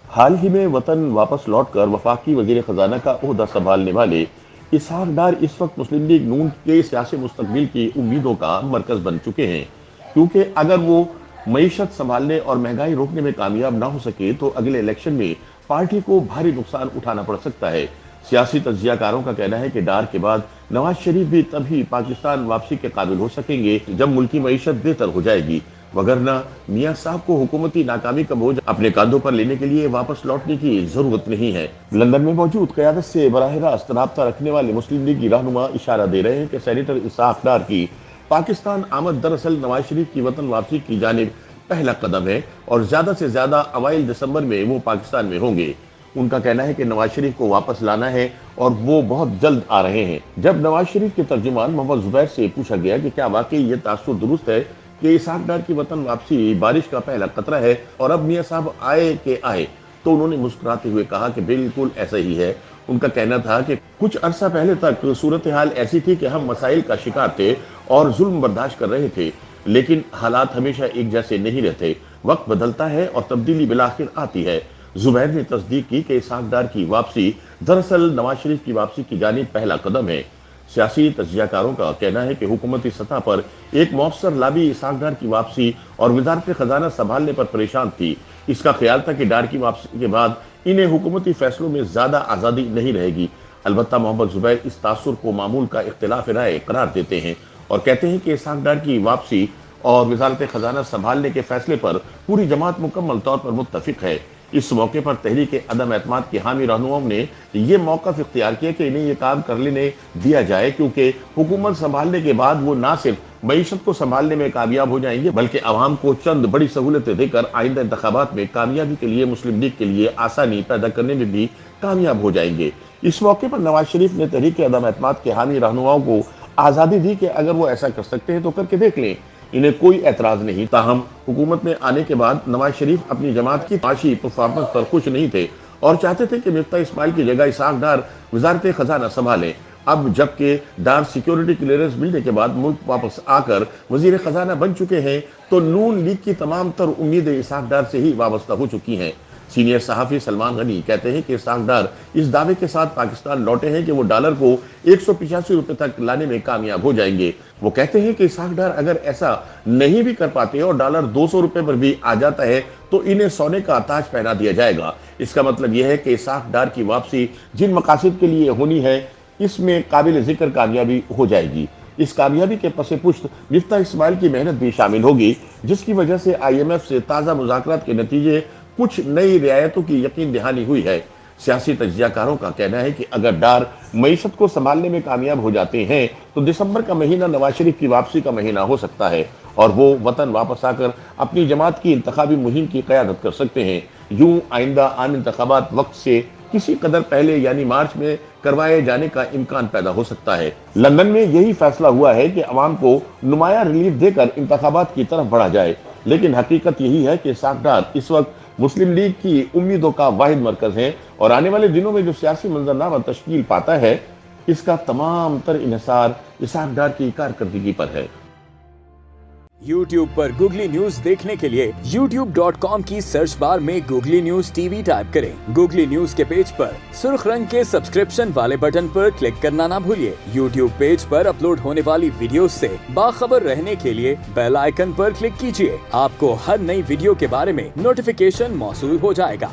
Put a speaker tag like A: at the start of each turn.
A: حال ہی میں وطن واپس لوٹ کر وفاقی وزیر خزانہ کا عہدہ سنبھالنے والے اسحاق ڈار اس وقت مسلم لیگ نون کے سیاسی مستقبل کی امیدوں کا مرکز بن چکے ہیں، کیونکہ اگر وہ معیشت سنبھالنے اور مہنگائی روکنے میں کامیاب نہ ہو سکے تو اگلے الیکشن میں پارٹی کو بھاری نقصان اٹھانا پڑ سکتا ہے۔ سیاسی تجزیہ کاروں کا کہنا ہے کہ ڈار کے بعد نواز شریف بھی تبھی پاکستان واپسی کے قابل ہو سکیں گے جب ملکی معیشت بہتر ہو جائے گی، وگرنہ میاں صاحب کو حکومتی ناکامی کا بوجھ اپنے کاندھوں پر لینے کے لیے واپس لوٹنے کی ضرورت نہیں ہے۔ لندن میں موجود قیادت سے براہ راست رابطہ رکھنے والے مسلم لیگی رہنما اشارہ دے رہے ہیں کہ سینیٹر اسحاق ڈار کی پاکستان آمد دراصل نواز شریف کی وطن واپسی کی جانب پہلا قدم ہے، اور زیادہ سے زیادہ اوائل دسمبر میں وہ پاکستان میں ہوں گے۔ ان کا کہنا ہے کہ نواز شریف کو واپس لانا ہے اور وہ بہت جلد آ رہے ہیں۔ جب نواز شریف کے ترجمان محمد زبیر سے پوچھا گیا کہ کیا واقعی یہ تاثر درست ہے کہ اسحاق ڈار کی وطن واپسی بارش کا پہلا قطرہ ہے اور اب میاں صاحب آئے کہ آئے، تو انہوں نے مسکراتے ہوئے کہا کہ بالکل ایسا ہی ہے۔ ان کا کہنا تھا کہ کچھ عرصہ پہلے تک صورتحال ایسی تھی کہ ہم مسائل کا شکار تھے اور ظلم برداشت کر رہے تھے، لیکن حالات ہمیشہ ایک جیسے نہیں رہتے، وقت بدلتا ہے اور تبدیلی بالآخر آتی ہے۔ زبیر نے تصدیق کی کہ اسحاق ڈار کی واپسی دراصل نواز شریف کی واپسی کی جانب پہلا قدم ہے۔ سیاسی تجزیہ کاروں کا کہنا ہے کہ حکومتی سطح پر ایک مؤثر لابی اسحاق ڈار کی واپسی اور وزارت خزانہ سنبھالنے پر پریشان تھی۔ اس کا خیال تھا کہ ڈار کی واپسی کے بعد انہیں حکومتی فیصلوں میں زیادہ آزادی نہیں رہے گی۔ البتہ محمد زبیر اس تاثر کو معمول کا اختلاف رائے قرار دیتے ہیں اور کہتے ہیں کہ اسحاق ڈار کی واپسی اور وزارت خزانہ سنبھالنے کے فیصلے پر پوری جماعت مکمل طور پر متفق ہے۔ اس موقع پر تحریک عدم اعتماد کے حامی رہنماؤں نے یہ موقف اختیار کیا کہ انہیں یہ کام کر لینے دیا جائے، کیونکہ حکومت سنبھالنے کے بعد وہ نہ صرف معیشت کو سنبھالنے میں کامیاب ہو جائیں گے بلکہ عوام کو چند بڑی سہولتیں دے کر آئندہ انتخابات میں کامیابی کے لیے مسلم لیگ کے لیے آسانی پیدا کرنے میں بھی کامیاب ہو جائیں گے۔ اس موقع پر نواز شریف نے تحریک عدم اعتماد کے حامی رہنماؤں کو آزادی دی کہ اگر وہ ایسا کر سکتے ہیں تو کر کے دیکھ لیں، انہیں کوئی اعتراض نہیں۔ تاہم حکومت میں آنے کے بعد نواز شریف اپنی جماعت کی معاشی پرفارمنس پر خوش نہیں تھے اور چاہتے تھے کہ مفتاح اسماعیل کی جگہ اسحاق ڈار وزارت خزانہ سنبھالیں۔ اب جبکہ ڈار سیکیورٹی کلیئرنس ملنے کے بعد ملک واپس آ کر وزیر خزانہ بن چکے ہیں تو نون لیگ کی تمام تر امیدیں اسحاق ڈار سے ہی وابستہ ہو چکی ہیں۔ سینئر صحافی سلمان غنی کہتے ہیں کہ اسحاق ڈار اس دعوے کے ساتھ پاکستان لوٹے ہیں کہ وہ ڈالر کو 185 روپے تک لانے میں کامیاب ہو جائیں گے۔ وہ کہتے ہیں کہ اسحاق ڈار اگر ایسا نہیں بھی کر پاتے اور ڈالر 200 روپے پر بھی آ جاتا ہے تو انہیں سونے کا تاج پہنا دیا جائے گا۔ اس کا مطلب یہ ہے کہ اسحاق ڈار کی واپسی جن مقاصد کے لیے ہونی ہے اس میں قابل ذکر کامیابی ہو جائے گی۔ اس کامیابی کے پس پشت مفتاح اسماعیل کی محنت بھی شامل ہوگی، جس کی وجہ سے IMF سے تازہ مذاکرات کے نتیجے کچھ نئی رعایتوں کی یقین دہانی ہوئی ہے۔ سیاسی تجزیہ کاروں کا کہنا ہے کہ اگر ڈار معیشت کو سنبھالنے میں کامیاب ہو جاتے ہیں تو دسمبر کا مہینہ نواز شریف کی واپسی کا مہینہ ہو سکتا ہے اور وہ وطن واپس آ کر اپنی جماعت کی انتخابی مہم کی قیادت کر سکتے ہیں۔ یوں آئندہ عام انتخابات وقت سے کسی قدر پہلے یعنی مارچ میں کروائے جانے کا امکان پیدا ہو سکتا ہے۔ لندن میں یہی فیصلہ ہوا ہے کہ عوام کو نمایاں ریلیف دے کر انتخابات کی طرف بڑھا جائے، لیکن حقیقت یہی ہے کہ اسحاق ڈار اس وقت مسلم لیگ کی امیدوں کا واحد مرکز ہے اور آنے والے دنوں میں جو سیاسی منظرنامہ تشکیل پاتا ہے اس کا تمام تر انحصار اسحاق ڈار کی کارکردگی پر ہے۔
B: YouTube پر گوگلی نیوز دیکھنے کے لیے youtube.com کی سرچ بار میں گوگلی نیوز TV ٹائپ کریں۔ گوگلی نیوز کے پیج پر سرخ رنگ کے سبسکرپشن والے بٹن پر کلک کرنا نہ بھولیے۔ YouTube پیج پر اپلوڈ ہونے والی ویڈیوز سے باخبر رہنے کے لیے بیل آئیکن پر کلک کیجیے۔ آپ کو ہر نئی ویڈیو کے بارے میں نوٹیفیکیشن موصول ہو جائے گا۔